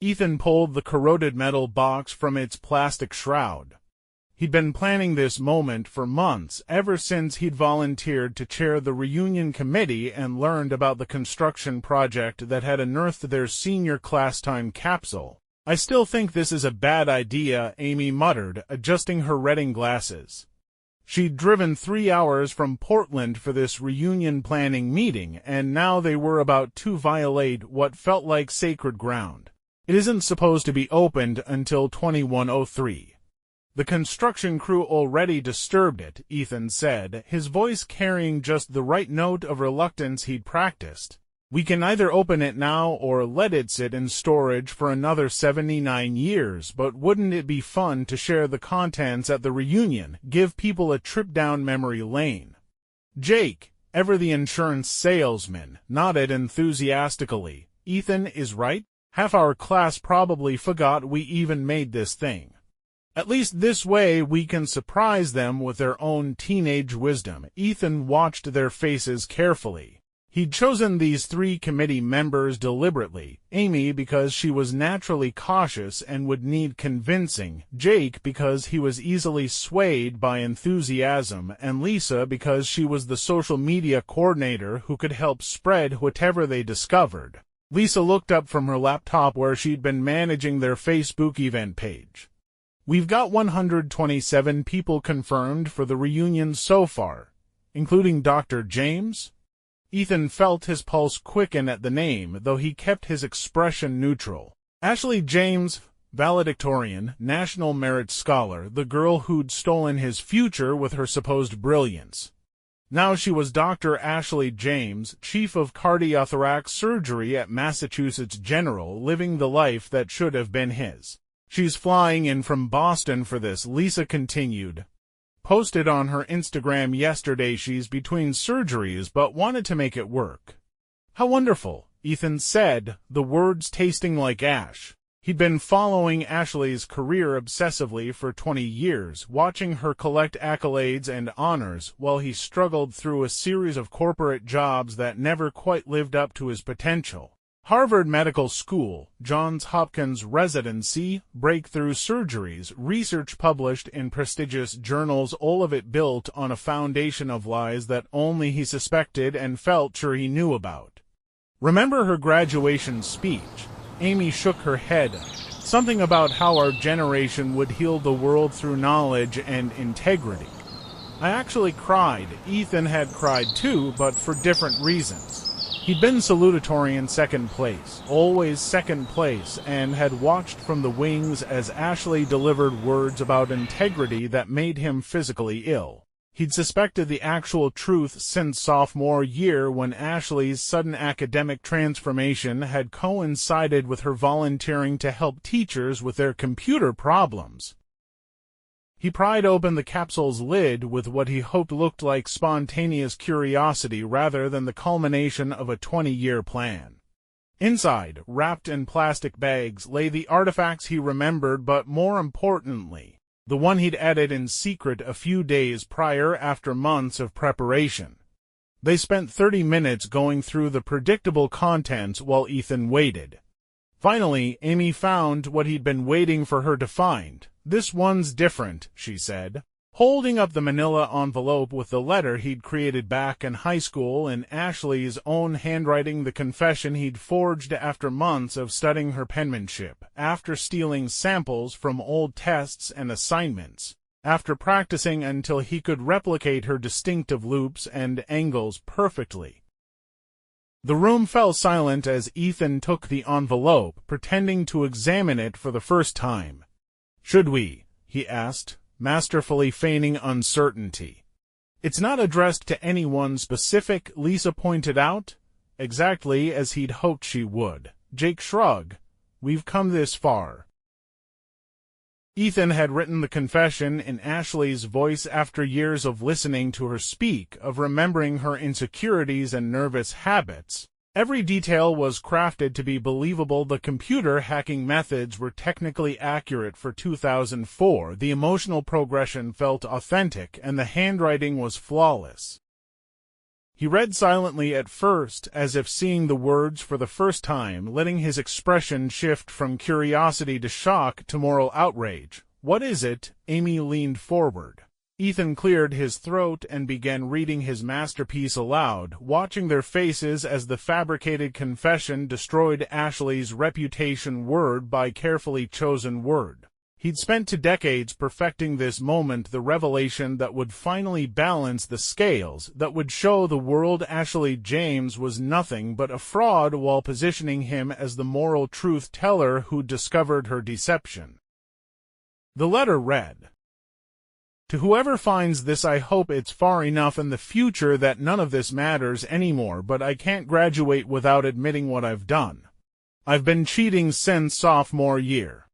Ethan pulled the corroded metal box from its plastic shroud. He'd been planning this moment for months, ever since he'd volunteered to chair the reunion committee and learned about the construction project that had unearthed their senior class time capsule. "I still think this is a bad idea," Amy muttered, adjusting her reading glasses. She'd driven 3 hours from Portland for this reunion planning meeting, and now they were about to violate what felt like sacred ground. "It isn't supposed to be opened until 2103. "The construction crew already disturbed it," Ethan said, his voice carrying just the right note of reluctance he'd practiced. "We can either open it now or let it sit in storage for another 79 years, but wouldn't it be fun to share the contents at the reunion, give people a trip down memory lane?" Jake, ever the insurance salesman, nodded enthusiastically. "Ethan is right. Half our class probably forgot we even made this thing. At least this way we can surprise them with their own teenage wisdom." Ethan watched their faces carefully. He'd chosen these 3 committee members deliberately, Amy because she was naturally cautious and would need convincing, Jake because he was easily swayed by enthusiasm, and Lisa because she was the social media coordinator who could help spread whatever they discovered. Lisa looked up from her laptop where she'd been managing their Facebook event page. "We've got 127 people confirmed for the reunion so far, including Dr. James." Ethan felt his pulse quicken at the name, though he kept his expression neutral. Ashley James, valedictorian, National Merit Scholar, the girl who'd stolen his future with her supposed brilliance. Now she was Dr. Ashley James, chief of cardiothoracic surgery at Massachusetts General, living the life that should have been his. "She's flying in from Boston for this," Lisa continued. "Posted on her Instagram yesterday she's between surgeries but wanted to make it work." "How wonderful," Ethan said, the words tasting like ash. He'd been following Ashley's career obsessively for 20 years, watching her collect accolades and honors while he struggled through a series of corporate jobs that never quite lived up to his potential. Harvard Medical School, Johns Hopkins residency, breakthrough surgeries, research published in prestigious journals, all of it built on a foundation of lies that only he suspected and felt sure he knew about. "Remember her graduation speech?" Amy shook her head. "Something about how our generation would heal the world through knowledge and integrity." "I actually cried." Ethan had cried too, but for different reasons. He'd been salutatorian second place, always second place, and had watched from the wings as Ashley delivered words about integrity that made him physically ill. He'd suspected the actual truth since sophomore year, when Ashley's sudden academic transformation had coincided with her volunteering to help teachers with their computer problems. He pried open the capsule's lid with what he hoped looked like spontaneous curiosity rather than the culmination of a 20-year plan. Inside, wrapped in plastic bags, lay the artifacts he remembered, but more importantly, the one he'd added in secret a few days prior after months of preparation. They spent 30 minutes going through the predictable contents while Ethan waited. Finally, Amy found what he'd been waiting for her to find. "This one's different," she said, holding up the manila envelope with the letter he'd created back in high school in Ashley's own handwriting, the confession he'd forged after months of studying her penmanship, after stealing samples from old tests and assignments, after practicing until he could replicate her distinctive loops and angles perfectly. The room fell silent as Ethan took the envelope, pretending to examine it for the first time. "Should we?" he asked, masterfully feigning uncertainty. "It's not addressed to anyone specific," Lisa pointed out. Exactly as he'd hoped she would. Jake shrugged. "We've come this far." Ethan had written the confession in Ashley's voice after years of listening to her speak, of remembering her insecurities and nervous habits. Every detail was crafted to be believable. The computer hacking methods were technically accurate for 2004, the emotional progression felt authentic, and the handwriting was flawless. He read silently at first, as if seeing the words for the first time, letting his expression shift from curiosity to shock to moral outrage. "What is it?" Amy leaned forward. Ethan cleared his throat and began reading his masterpiece aloud, watching their faces as the fabricated confession destroyed Ashley's reputation word by carefully chosen word. He'd spent 2 decades perfecting this moment, the revelation that would finally balance the scales, that would show the world Ashley James was nothing but a fraud while positioning him as the moral truth-teller who discovered her deception. The letter read, "To whoever finds this, I hope it's far enough in the future that none of this matters anymore, but I can't graduate without admitting what I've done. I've been cheating since sophomore year."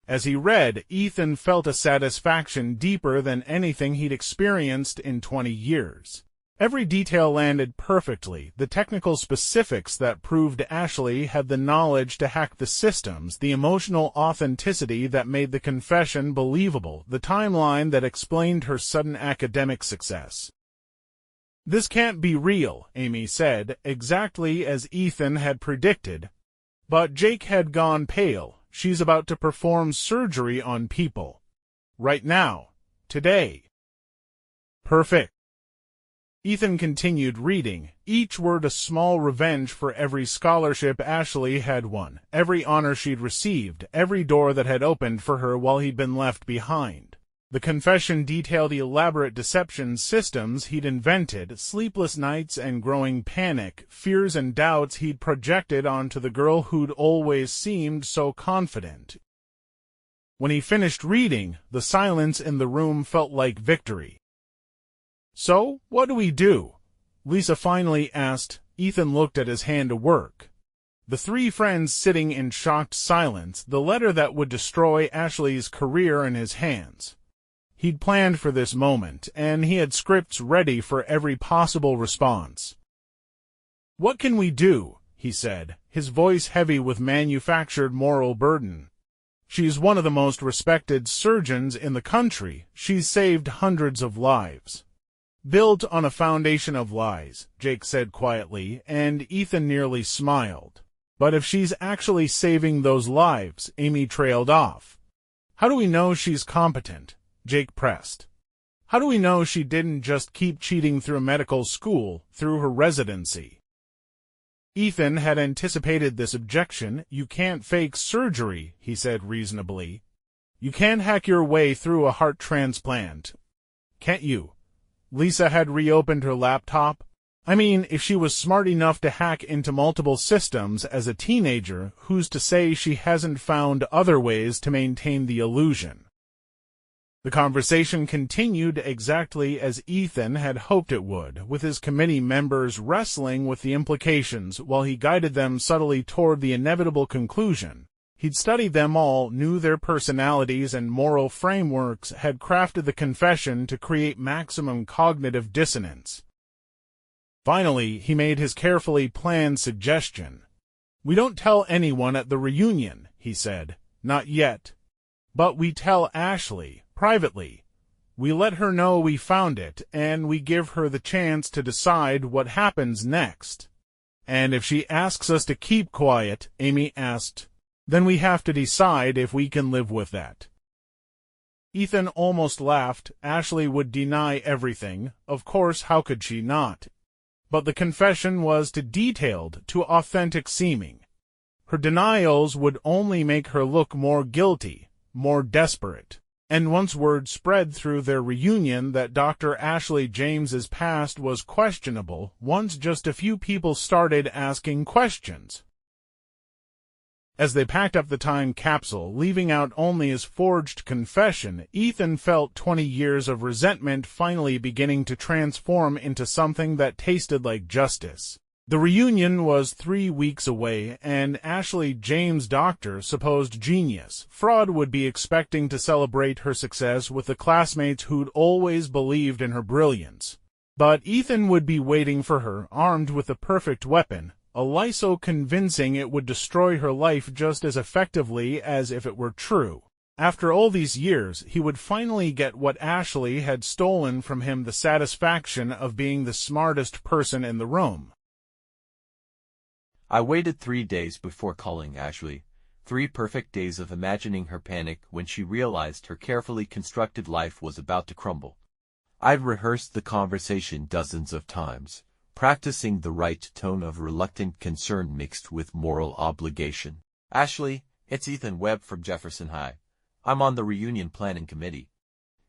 As he read, Ethan felt a satisfaction deeper than anything he'd experienced in 20 years. Every detail landed perfectly, the technical specifics that proved Ashley had the knowledge to hack the systems, the emotional authenticity that made the confession believable, the timeline that explained her sudden academic success. "This can't be real," Amy said, exactly as Ethan had predicted. But Jake had gone pale. "She's about to perform surgery on people. Right now. Today." "Perfect." Ethan continued reading, each word a small revenge for every scholarship Ashley had won, every honor she'd received, every door that had opened for her while he'd been left behind. The confession detailed the elaborate deception systems he'd invented, sleepless nights and growing panic, fears and doubts he'd projected onto the girl who'd always seemed so confident. When he finished reading, the silence in the room felt like victory. "So, what do we do?" Lisa finally asked. Ethan looked at his handiwork. The 3 friends sitting in shocked silence, the letter that would destroy Ashley's career in his hands. He'd planned for this moment, and he had scripts ready for every possible response. "What can we do?" he said, his voice heavy with manufactured moral burden. "She's one of the most respected surgeons in the country. She's saved hundreds of lives." "Built on a foundation of lies," Jake said quietly, and Ethan nearly smiled. "But if she's actually saving those lives," Amy trailed off. "How do we know she's competent?" Jake pressed. "How do we know she didn't just keep cheating through medical school, through her residency?" Ethan had anticipated this objection. "You can't fake surgery," he said reasonably. "You can't hack your way through a heart transplant. Can't you?" Lisa had reopened her laptop. "I mean, if she was smart enough to hack into multiple systems as a teenager, who's to say she hasn't found other ways to maintain the illusion?" The conversation continued exactly as Ethan had hoped it would, with his committee members wrestling with the implications while he guided them subtly toward the inevitable conclusion. He'd studied them all, knew their personalities and moral frameworks, had crafted the confession to create maximum cognitive dissonance. Finally, he made his carefully planned suggestion. "We don't tell anyone at the reunion," he said. "Not yet. But we tell Ashley. Privately. We let her know we found it, and we give her the chance to decide what happens next." "And if she asks us to keep quiet," Amy asked, "then we have to decide if we can live with that." Ethan almost laughed. Ashley would deny everything. Of course, how could she not? But the confession was too detailed, too authentic seeming. Her denials would only make her look more guilty, more desperate. And once word spread through their reunion that Dr. Ashley James's past was questionable, once just a few people started asking questions. As they packed up the time capsule, leaving out only his forged confession, Ethan felt 20 years of resentment finally beginning to transform into something that tasted like justice. The reunion was 3 weeks away, and Ashley James' doctor, supposed genius, fraud, would be expecting to celebrate her success with the classmates who'd always believed in her brilliance. But Ethan would be waiting for her, armed with the perfect weapon, a lie so convincing it would destroy her life just as effectively as if it were true. After all these years, he would finally get what Ashley had stolen from him, the satisfaction of being the smartest person in the room. I waited 3 days before calling Ashley. 3 perfect days of imagining her panic when she realized her carefully constructed life was about to crumble. I'd rehearsed the conversation dozens of times, practicing the right tone of reluctant concern mixed with moral obligation. Ashley, it's Ethan Webb from Jefferson High. I'm on the reunion planning committee.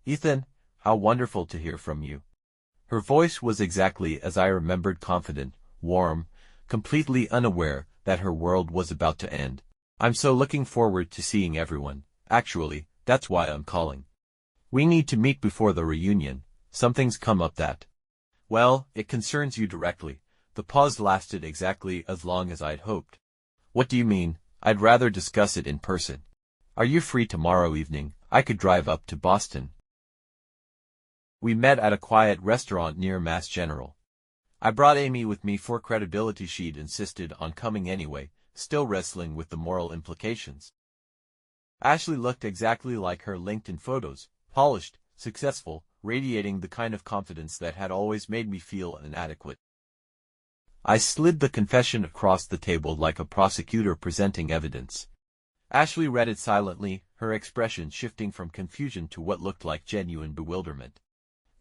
Ethan, how wonderful to hear from you. Her voice was exactly as I remembered, confident, warm, completely unaware that her world was about to end. I'm so looking forward to seeing everyone. Actually, that's why I'm calling. We need to meet before the reunion. Something's come up that, well, it concerns you directly. The pause lasted exactly as long as I'd hoped. What do you mean? I'd rather discuss it in person. Are you free tomorrow evening? I could drive up to Boston. We met at a quiet restaurant near Mass General. I brought Amy with me for credibility. She'd insisted on coming anyway, still wrestling with the moral implications. Ashley looked exactly like her LinkedIn photos, polished, successful, radiating the kind of confidence that had always made me feel inadequate. I slid the confession across the table like a prosecutor presenting evidence. Ashley read it silently, her expression shifting from confusion to what looked like genuine bewilderment.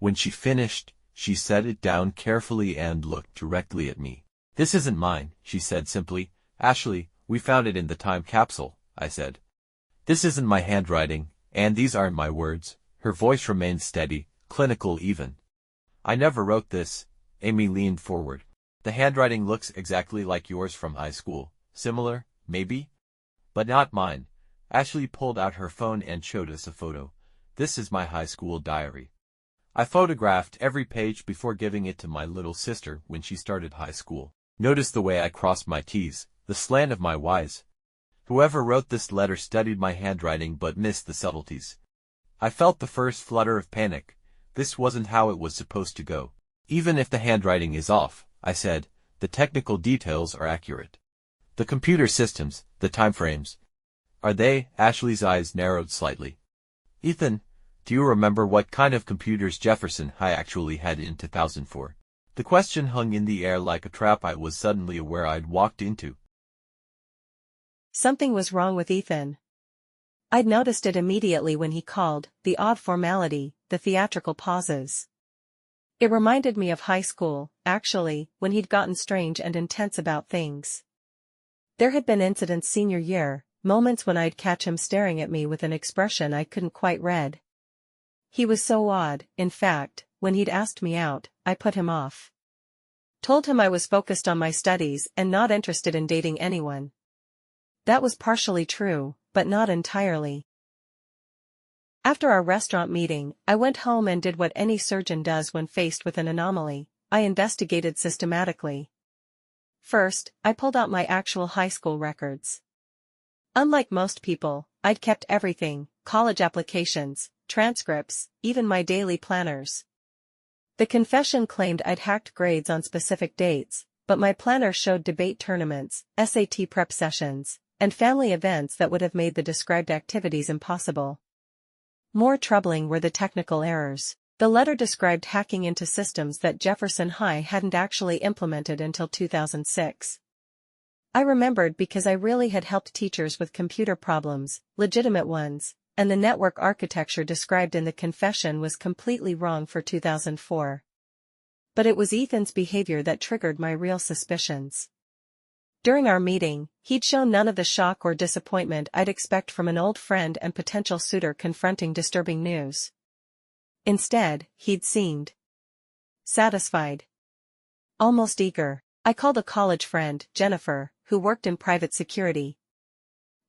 When she finished, she set it down carefully and looked directly at me. This isn't mine, she said simply. Ashley, we found it in the time capsule, I said. This isn't my handwriting, and these aren't my words. Her voice remained steady, clinical even. I never wrote this. Amy leaned forward. The handwriting looks exactly like yours from high school. Similar, maybe? But not mine. Ashley pulled out her phone and showed us a photo. This is my high school diary. I photographed every page before giving it to my little sister when she started high school. Notice the way I crossed my T's, the slant of my Y's. Whoever wrote this letter studied my handwriting but missed the subtleties. I felt the first flutter of panic. This wasn't how it was supposed to go. Even if the handwriting is off, I said, the technical details are accurate. The computer systems, the timeframes. Are they? Ashley's eyes narrowed slightly. Ethan, do you remember what kind of computers Jefferson High actually had in 2004? The question hung in the air like a trap I was suddenly aware I'd walked into. Something was wrong with Ethan. I'd noticed it immediately when he called, the odd formality, the theatrical pauses. It reminded me of high school, actually, when he'd gotten strange and intense about things. There had been incidents senior year, moments when I'd catch him staring at me with an expression I couldn't quite read. He was so odd, in fact, when he'd asked me out, I put him off. Told him I was focused on my studies and not interested in dating anyone. That was partially true, but not entirely. After our restaurant meeting, I went home and did what any surgeon does when faced with an anomaly. I investigated systematically. First, I pulled out my actual high school records. Unlike most people, I'd kept everything, college applications, transcripts, even my daily planners. The confession claimed I'd hacked grades on specific dates, but my planner showed debate tournaments, SAT prep sessions, and family events that would have made the described activities impossible. More troubling were the technical errors. The letter described hacking into systems that Jefferson High hadn't actually implemented until 2006. I remembered because I really had helped teachers with computer problems, legitimate ones, and the network architecture described in the confession was completely wrong for 2004. But it was Ethan's behavior that triggered my real suspicions. During our meeting, he'd shown none of the shock or disappointment I'd expect from an old friend and potential suitor confronting disturbing news. Instead, he'd seemed satisfied. Almost eager. I called a college friend, Jennifer, who worked in private security.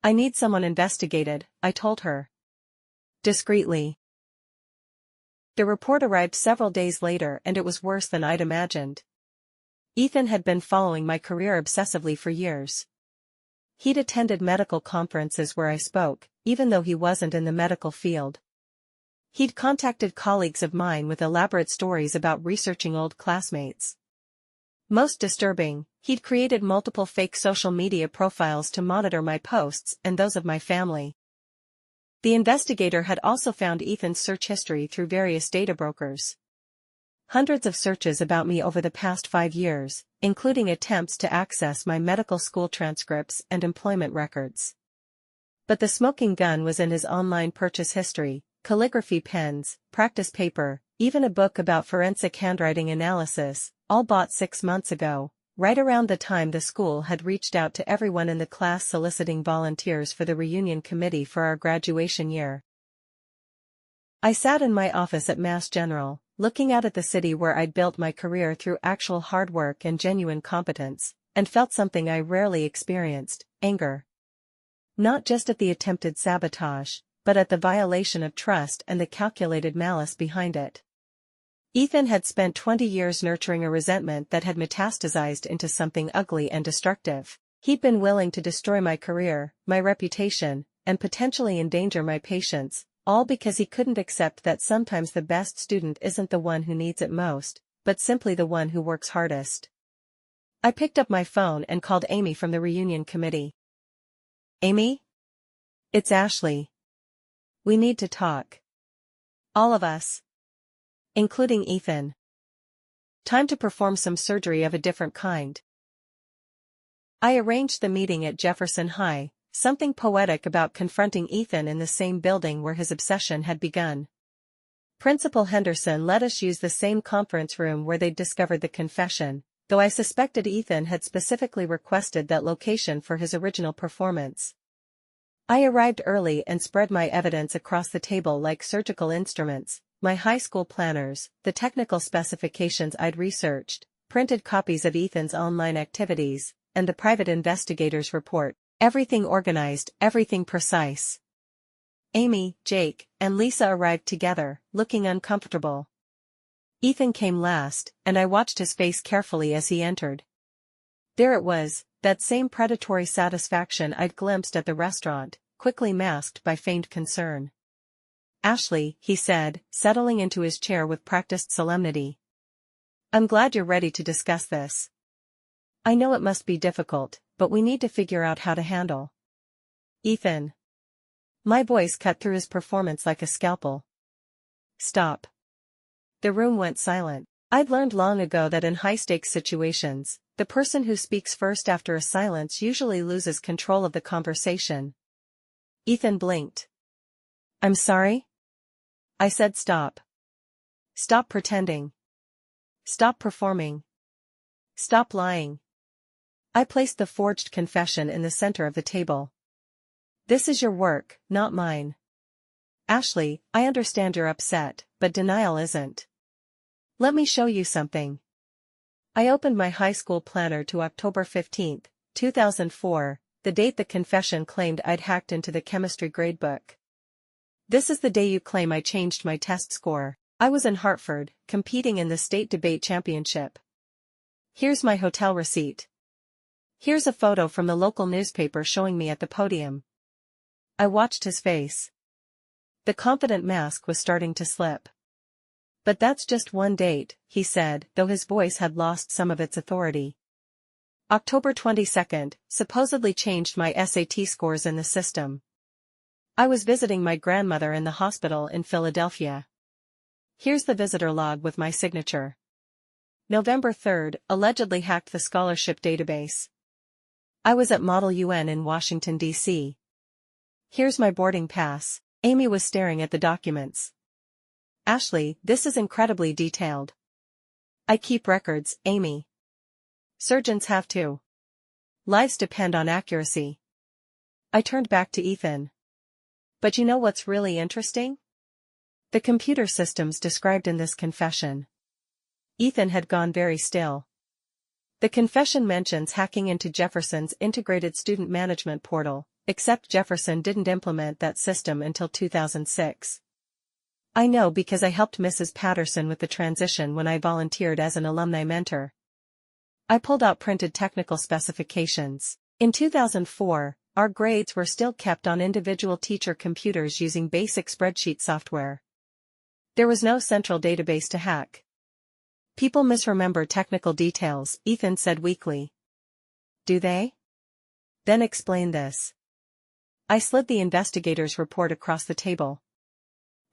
I need someone investigated, I told her. Discreetly. The report arrived several days later and it was worse than I'd imagined. Ethan had been following my career obsessively for years. He'd attended medical conferences where I spoke, even though he wasn't in the medical field. He'd contacted colleagues of mine with elaborate stories about researching old classmates. Most disturbing, he'd created multiple fake social media profiles to monitor my posts and those of my family. The investigator had also found Ethan's search history through various data brokers. Hundreds of searches about me over the past 5 years, including attempts to access my medical school transcripts and employment records. But the smoking gun was in his online purchase history, calligraphy pens, practice paper, even a book about forensic handwriting analysis, all bought 6 months ago, right around the time the school had reached out to everyone in the class soliciting volunteers for the reunion committee for our graduation year. I sat in my office at Mass General, looking out at the city where I'd built my career through actual hard work and genuine competence, and felt something I rarely experienced: anger. Not just at the attempted sabotage, but at the violation of trust and the calculated malice behind it. Ethan had spent 20 years nurturing a resentment that had metastasized into something ugly and destructive. He'd been willing to destroy my career, my reputation, and potentially endanger my patients, all because he couldn't accept that sometimes the best student isn't the one who needs it most, but simply the one who works hardest. I picked up my phone and called Amy from the reunion committee. "Amy? It's Ashley. We need to talk. All of us. Including Ethan. Time to perform some surgery of a different kind." I arranged the meeting at Jefferson High, something poetic about confronting Ethan in the same building where his obsession had begun. Principal Henderson let us use the same conference room where they'd discovered the confession, though I suspected Ethan had specifically requested that location for his original performance. I arrived early and spread my evidence across the table like surgical instruments: my high school planners, the technical specifications I'd researched, printed copies of Ethan's online activities, and the private investigator's report. Everything organized, everything precise. Amy, Jake, and Lisa arrived together, looking uncomfortable. Ethan came last, and I watched his face carefully as he entered. There it was, that same predatory satisfaction I'd glimpsed at the restaurant, quickly masked by feigned concern. "Ashley," he said, settling into his chair with practiced solemnity. "I'm glad you're ready to discuss this. I know it must be difficult, but we need to figure out how to handle." "Ethan." My voice cut through his performance like a scalpel. "Stop." The room went silent. I'd learned long ago that in high-stakes situations, the person who speaks first after a silence usually loses control of the conversation. Ethan blinked. "I'm sorry?" I said. "Stop. Stop pretending. Stop performing. Stop lying." I placed the forged confession in the center of the table. "This is your work, not mine. Ashley, I understand you're upset, but denial isn't. Let me show you something." I opened my high school planner to October 15, 2004, the date the confession claimed I'd hacked into the chemistry gradebook. "This is the day you claim I changed my test score. I was in Hartford, competing in the state debate championship. Here's my hotel receipt. Here's a photo from the local newspaper showing me at the podium." I watched his face. The confident mask was starting to slip. "But that's just one date," he said, though his voice had lost some of its authority. "October 22nd, supposedly changed my SAT scores in the system. I was visiting my grandmother in the hospital in Philadelphia. Here's the visitor log with my signature. November 3rd, allegedly hacked the scholarship database. I was at Model UN in Washington, D.C. Here's my boarding pass." Amy was staring at the documents. "Ashley, this is incredibly detailed." "I keep records, Amy. Surgeons have to. Lives depend on accuracy." I turned back to Ethan. "But you know what's really interesting? The computer systems described in this confession." Ethan had gone very still. "The confession mentions hacking into Jefferson's integrated student management portal, except Jefferson didn't implement that system until 2006. I know because I helped Mrs. Patterson with the transition when I volunteered as an alumni mentor." I pulled out printed technical specifications. In 2004, our grades were still kept on individual teacher computers using basic spreadsheet software. There was no central database to hack. "People misremember technical details," Ethan said weakly. "Do they? Then explain this." I slid the investigator's report across the table.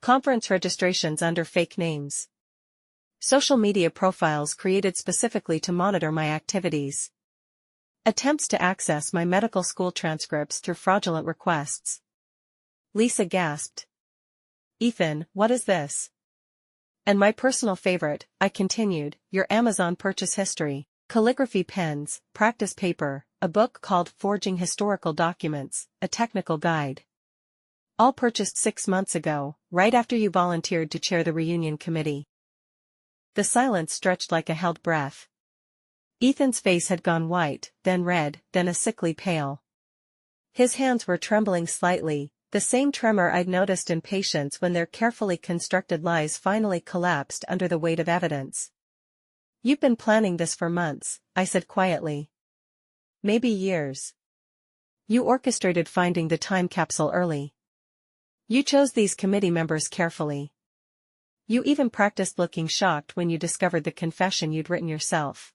Conference registrations under fake names. Social media profiles created specifically to monitor my activities. Attempts to access my medical school transcripts through fraudulent requests. Lisa gasped. Ethan, what is this? And my personal favorite, I continued, your Amazon purchase history, calligraphy pens, practice paper, a book called Forging Historical Documents, a technical guide. All purchased 6 months ago, right after you volunteered to chair the reunion committee. The silence stretched like a held breath. Ethan's face had gone white, then red, then a sickly pale. His hands were trembling slightly, the same tremor I'd noticed in patients when their carefully constructed lies finally collapsed under the weight of evidence. You've been planning this for months, I said quietly. Maybe years. You orchestrated finding the time capsule early. You chose these committee members carefully. You even practiced looking shocked when you discovered the confession you'd written yourself.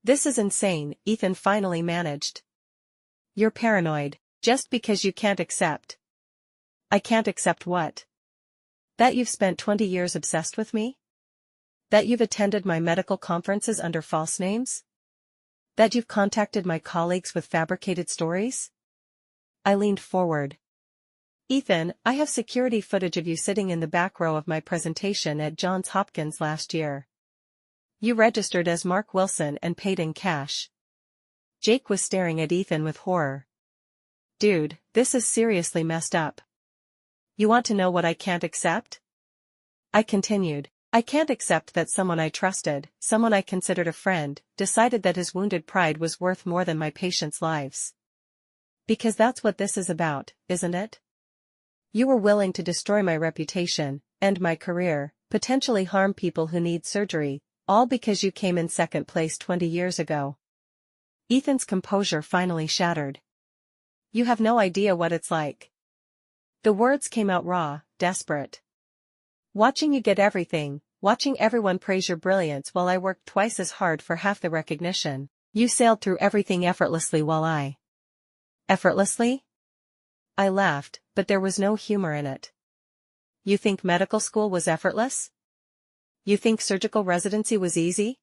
This is insane, Ethan finally managed. You're paranoid, just because you can't accept. I can't accept what? That you've spent 20 years obsessed with me? That you've attended my medical conferences under false names? That you've contacted my colleagues with fabricated stories? I leaned forward. Ethan, I have security footage of you sitting in the back row of my presentation at Johns Hopkins last year. You registered as Mark Wilson and paid in cash. Jake was staring at Ethan with horror. Dude, this is seriously messed up. You want to know what I can't accept? I continued. I can't accept that someone I trusted, someone I considered a friend, decided that his wounded pride was worth more than my patients' lives. Because that's what this is about, isn't it? You were willing to destroy my reputation, end my career, potentially harm people who need surgery, all because you came in second place 20 years ago. Ethan's composure finally shattered. You have no idea what it's like. The words came out raw, desperate. Watching you get everything, watching everyone praise your brilliance while I worked twice as hard for half the recognition. You sailed through everything effortlessly while I... Effortlessly? I laughed, but there was no humor in it. You think medical school was effortless? You think surgical residency was easy?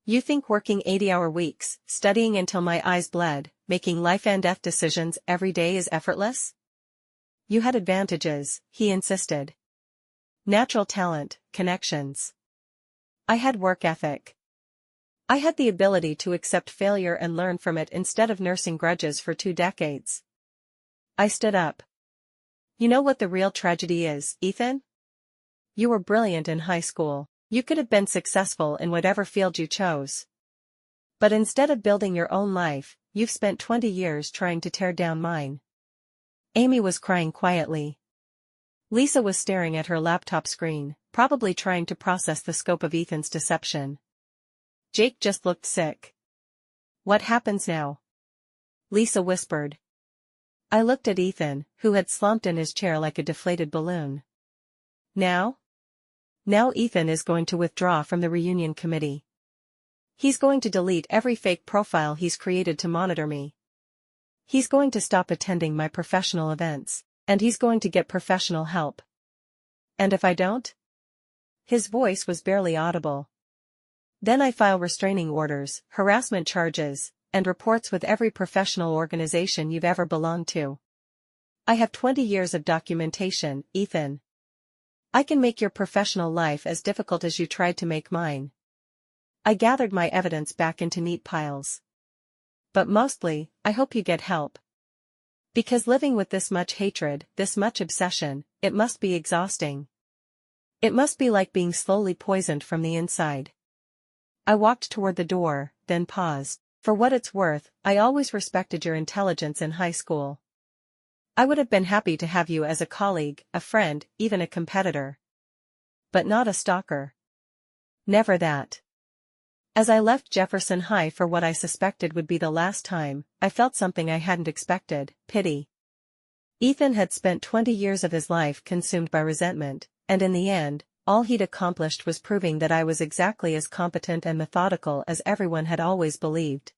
You think working 80-hour weeks, studying until my eyes bled, making life and death decisions every day is effortless? You had advantages, he insisted. Natural talent, connections. I had work ethic. I had the ability to accept failure and learn from it instead of nursing grudges for 2 decades. I stood up. You know what the real tragedy is, Ethan? You were brilliant in high school. You could have been successful in whatever field you chose. But instead of building your own life, you've spent 20 years trying to tear down mine. Amy was crying quietly. Lisa was staring at her laptop screen, probably trying to process the scope of Ethan's deception. Jake just looked sick. What happens now? Lisa whispered. I looked at Ethan, who had slumped in his chair like a deflated balloon. Now? Now Ethan is going to withdraw from the reunion committee. He's going to delete every fake profile he's created to monitor me. He's going to stop attending my professional events, and he's going to get professional help. And if I don't? His voice was barely audible. Then I file restraining orders, harassment charges, and reports with every professional organization you've ever belonged to. I have 20 years of documentation, Ethan. I can make your professional life as difficult as you tried to make mine. I gathered my evidence back into neat piles. But mostly, I hope you get help. Because living with this much hatred, this much obsession, it must be exhausting. It must be like being slowly poisoned from the inside. I walked toward the door, then paused. For what it's worth, I always respected your intelligence in high school. I would have been happy to have you as a colleague, a friend, even a competitor. But not a stalker. Never that. As I left Jefferson High for what I suspected would be the last time, I felt something I hadn't expected, pity. Ethan had spent 20 years of his life consumed by resentment, and in the end, all he'd accomplished was proving that I was exactly as competent and methodical as everyone had always believed.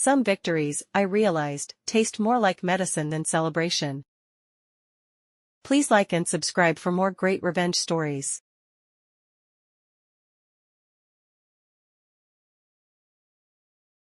Some victories, I realized, taste more like medicine than celebration. Please like and subscribe for more great revenge stories.